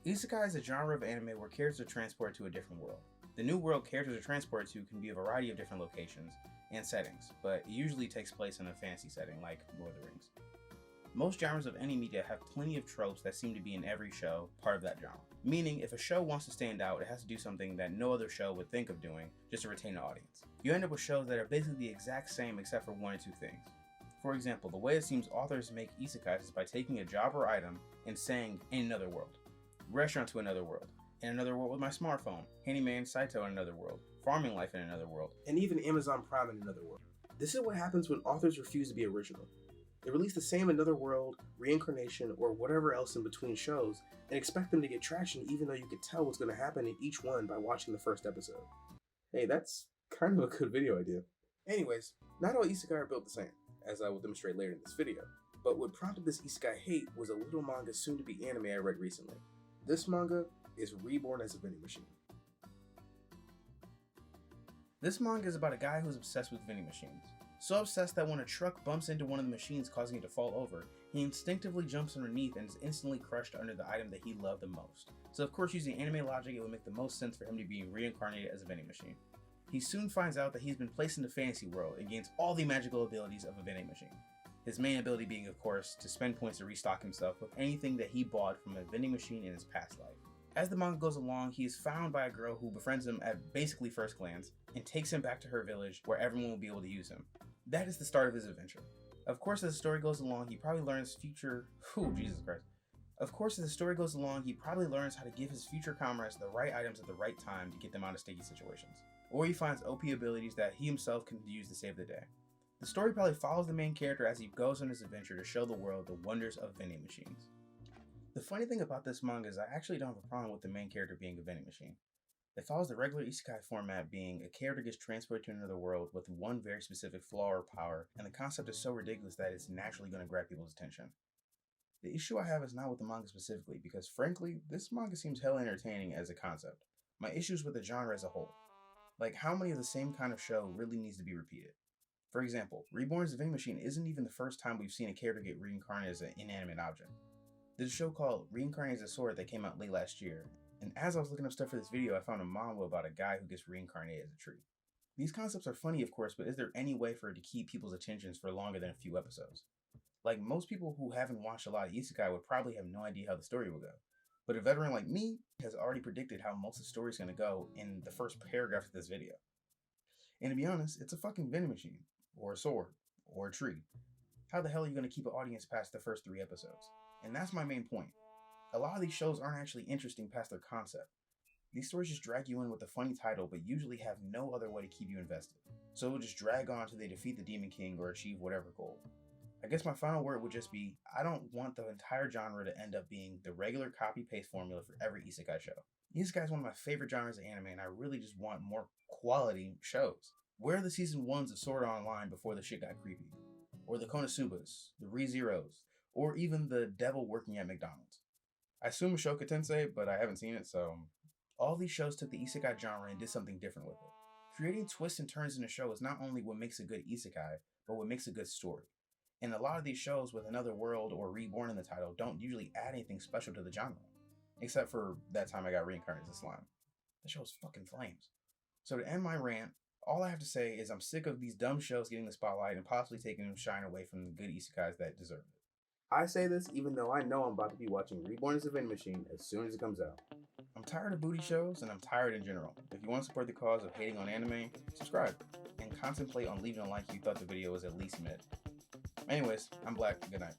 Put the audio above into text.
Isekai is a genre of anime where characters are transported to a different world. The new world characters are transported to can be a variety of different locations and settings, but it usually takes place in a fantasy setting like Lord of the Rings. Most genres of any media have plenty of tropes that seem to be in every show part of that genre. Meaning, if a show wants to stand out, it has to do something that no other show would think of doing just to retain an audience. You end up with shows that are basically the exact same except for one or two things. For example, the way it seems authors make isekais is by taking a job or item and saying, in another world. Restaurant to another world. In another world with my smartphone. Handyman Saito in another world. Farming life in another world. And even Amazon Prime in another world. This is what happens when authors refuse to be original. They release the same Another World, Reincarnation, or whatever else in between shows and expect them to get traction even though you could tell what's going to happen in each one by watching the first episode. Hey, that's kind of a good video idea. Anyways, not all isekai are built the same, as I will demonstrate later in this video. But what prompted this isekai hate was a little manga soon to be anime I read recently. This manga is Reborn as a Vending Machine. This manga is about a guy who's obsessed with vending machines. So obsessed that when a truck bumps into one of the machines causing it to fall over, he instinctively jumps underneath and is instantly crushed under the item that he loved the most. So of course, using anime logic, it would make the most sense for him to be reincarnated as a vending machine. He soon finds out that he's been placed in the fantasy world and gains all the magical abilities of a vending machine. His main ability being, of course, to spend points to restock himself with anything that he bought from a vending machine in his past life. As the manga goes along, he is found by a girl who befriends him at basically first glance and takes him back to her village where everyone will be able to use him. That is the start of his adventure. Of course, as the story goes along, he probably learns how to give his future comrades the right items at the right time to get them out of sticky situations. Or he finds OP abilities that he himself can use to save the day. The story probably follows the main character as he goes on his adventure to show the world the wonders of vending machines. The funny thing about this manga is I actually don't have a problem with the main character being a vending machine. It follows the regular isekai format, being a character gets transported to another world with one very specific flaw or power, and the concept is so ridiculous that it's naturally going to grab people's attention. The issue I have is not with the manga specifically, because frankly, this manga seems hella entertaining as a concept. My issue is with the genre as a whole. Like, how many of the same kind of show really needs to be repeated? For example, Reborn as a Vending Machine isn't even the first time we've seen a character get reincarnated as an inanimate object. There's a show called Reincarnated as a Sword that came out late last year, and as I was looking up stuff for this video, I found a manga about a guy who gets reincarnated as a tree. These concepts are funny, of course, but is there any way for it to keep people's attentions for longer than a few episodes? Like, most people who haven't watched a lot of isekai would probably have no idea how the story will go. But a veteran like me has already predicted how most of the story is going to go in the first paragraph of this video. And to be honest, it's a fucking vending machine, or a sword, or a tree. How the hell are you going to keep an audience past the first 3 episodes? And that's my main point. A lot of these shows aren't actually interesting past their concept. These stories just drag you in with a funny title, but usually have no other way to keep you invested. So it will just drag on until they defeat the Demon King or achieve whatever goal. I guess my final word would just be, I don't want the entire genre to end up being the regular copy-paste formula for every isekai show. Isekai is one of my favorite genres of anime, and I really just want more quality shows. Where are the season 1s of Sword Art Online before the shit got creepy? Or the Konosubas, the ReZeros, or even the devil working at McDonald's? I assume Shoka Tensei, but I haven't seen it, so... All these shows took the isekai genre and did something different with it. Creating twists and turns in a show is not only what makes a good isekai, but what makes a good story. And a lot of these shows with Another World or Reborn in the title don't usually add anything special to the genre. Except for that time I got reincarnated as a slime. That show was fucking flames. So to end my rant, all I have to say is I'm sick of these dumb shows getting the spotlight and possibly taking shine away from the good isekais that deserve it. I say this even though I know I'm about to be watching Reborn as a Vending Machine as soon as it comes out. I'm tired of booty shows, and I'm tired in general. If you want to support the cause of hating on anime, subscribe, and contemplate on leaving a like if you thought the video was at least mid. Anyways, I'm Black. Good night.